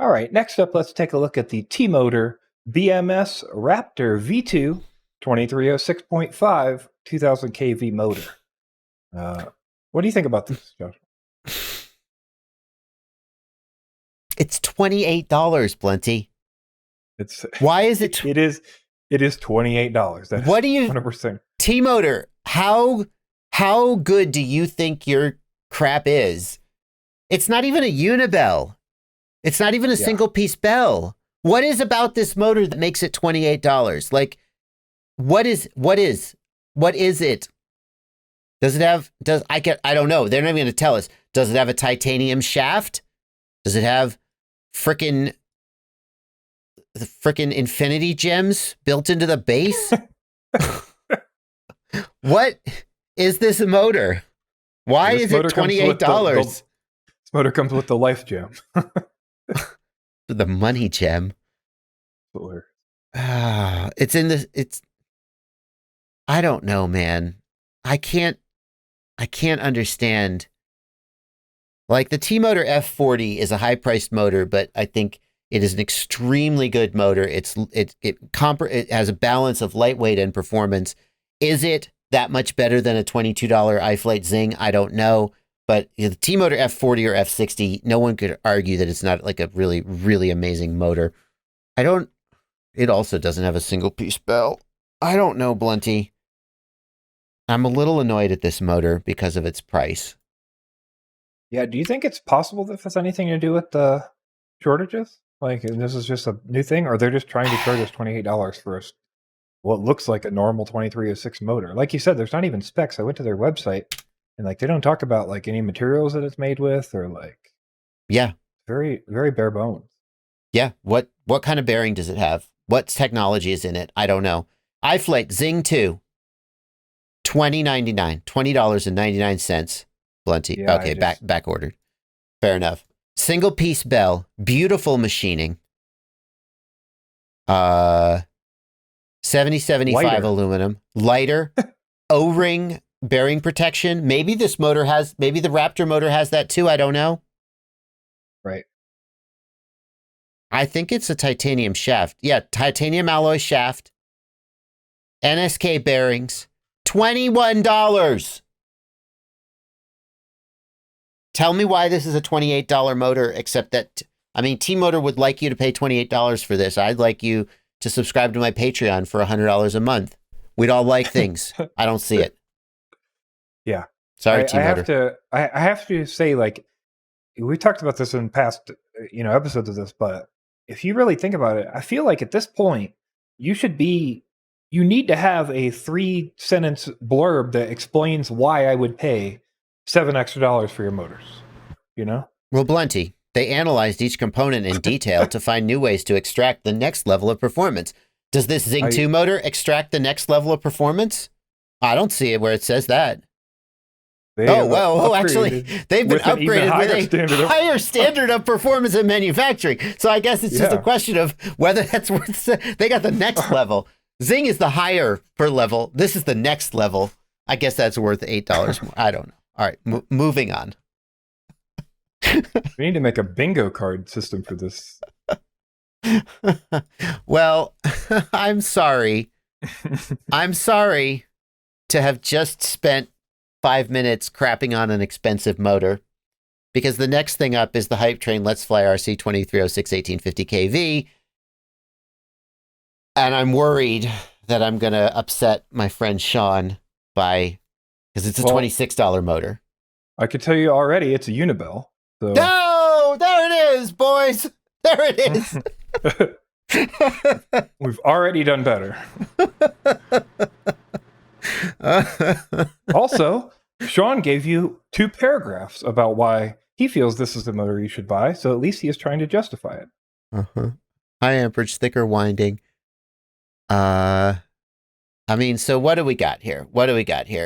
All right, next up, let's take a look at the T-Motor BMS Raptor V2 2306.5 2000 kV motor. What do you think about this, Josh? It's $28, Plenty. Why is it? It is $28. That's what do you 100%. T-Motor? How good do you think your crap is? It's not even a unibell. It's not even a single piece bell. What is about this motor that makes it $28? Like, what is it? Does it have, I don't know. They're not even going to tell us. Does it have a titanium shaft? Does it have frickin' infinity gems built into the base? What is this motor? Why is it $28? This motor comes with the life gem. The money gem. It's I don't know, man. I can't understand. Like, the T-Motor F40 is a high-priced motor, but I think it is an extremely good motor. It has a balance of lightweight and performance. Is it that much better than a $22 iFlight Zing? I don't know. But the T-Motor F40 or F60, no one could argue that it's not like a really, really amazing motor. It also doesn't have a single piece bell. I don't know, Blunty. I'm a little annoyed at this motor because of its price. Yeah, do you think it's possible that this has anything to do with the shortages? Like, this is just a new thing, or they're just trying to charge us $28 for what looks like a normal 2306 motor? Like you said, there's not even specs. I went to their website, and like they don't talk about like any materials that it's made with, or like, yeah, very, very bare bones. Yeah, what kind of bearing does it have? What technology is in it? I don't know. iFlight Zing 2, $20.99, $20.99. Blunty. Yeah, okay, back ordered. Fair enough. Single piece bell, beautiful machining. 7075 aluminum, lighter, O-ring bearing protection. Maybe the Raptor motor has that too. I don't know. Right. I think it's a titanium shaft. Yeah, titanium alloy shaft. NSK bearings. $21. Tell me why this is a $28 motor, except that, T-Motor would like you to pay $28 for this. I'd like you to subscribe to my Patreon for $100 a month. We'd all like things. I don't see it. Yeah. Sorry, T-Motor. I have to say, like, we talked about this in past, episodes of this, but if you really think about it, I feel like at this point, you need to have a 3-sentence blurb that explains why I would pay $7 extra for your motors, Well, Blunty, they analyzed each component in detail to find new ways to extract the next level of performance. Does this Zing 2 motor extract the next level of performance? I don't see it where it says that. Actually, they've been upgraded with a higher standard of performance and manufacturing. So I guess it's just a question of whether that's worth. They got the next level. Zing is the higher per level. This is the next level. I guess that's worth $8 more. I don't know. All right, moving on. We need to make a bingo card system for this. Well, I'm sorry. I'm sorry to have just spent 5 minutes crapping on an expensive motor, because the next thing up is the HypeTrain LetsFlyRC 2306 1850 kV. And I'm worried that I'm going to upset my friend Sean because it's a $26 motor. I could tell you already it's a Unibell. So. No, there it is, boys. There it is. We've already done better. Also, Sean gave you 2 paragraphs about why he feels this is the motor you should buy, so at least he is trying to justify it. High amperage, thicker winding. So what do we got here?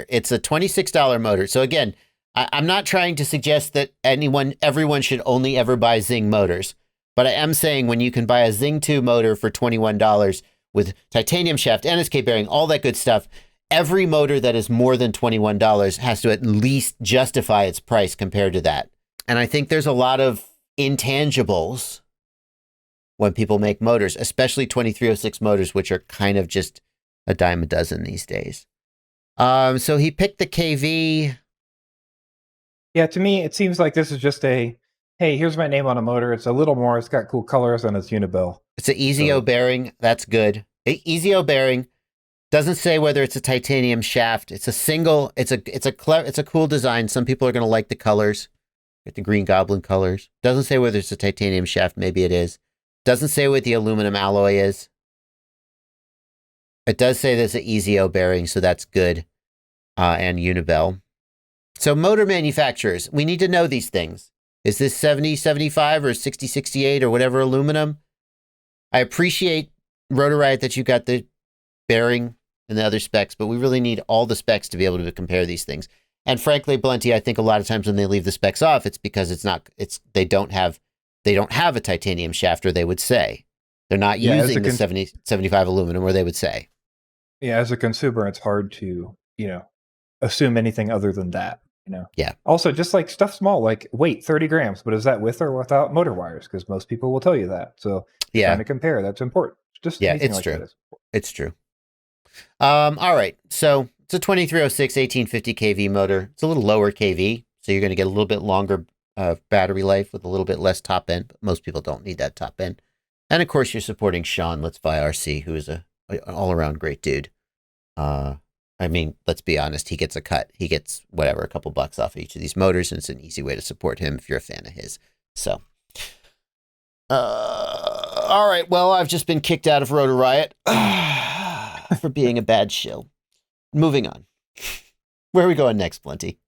It's a $26 motor. So again, I'm not trying to suggest that everyone should only ever buy Zing motors, but I am saying when you can buy a Zing 2 motor for $21 with titanium shaft, NSK bearing, all that good stuff, every motor that is more than $21 has to at least justify its price compared to that. And I think there's a lot of intangibles when people make motors, especially 2306 motors, which are kind of just a dime a dozen these days. So he picked the KV. Yeah, to me, it seems like this is just a, hey, here's my name on a motor. It's a little more. It's got cool colors, and it's Unibel. It's an EZO bearing. That's good. EZO bearing. Doesn't say whether it's a titanium shaft. It's a single. It's a cool design. Some people are going to like the colors. Get the Green Goblin colors. Doesn't say whether it's a titanium shaft. Maybe it is. Doesn't say what the aluminum alloy is. It does say there's an EZO bearing, so that's good. And Unibel. So motor manufacturers, we need to know these things. Is this 7075 or 6068 or whatever aluminum? I appreciate Rotor Riot that you got the bearing and the other specs, but we really need all the specs to be able to compare these things. And frankly, Blenty, I think a lot of times when they leave the specs off, it's because they don't have a titanium shaft, or they would say. They're not using the 7075 aluminum, or they would say. Yeah, as a consumer, it's hard to, assume anything other than that, Yeah. Also, just like stuff small, like weight, 30 grams, but is that with or without motor wires? Because most people will tell you that. So trying to compare, that's important. Just it's like true. It's true. All right. So it's a 2306 1850 kV motor. It's a little lower kV, so you're going to get a little bit longer battery life with a little bit less top end. But most people don't need that top end. And of course, you're supporting Sean LetsFlyRC, who is an all-around great dude. I mean, let's be honest, he gets a cut. He gets a couple bucks off of each of these motors, and it's an easy way to support him if you're a fan of his. So, all right. Well, I've just been kicked out of Rotor Riot for being a bad shill. Moving on. Where are we going next, Plenty?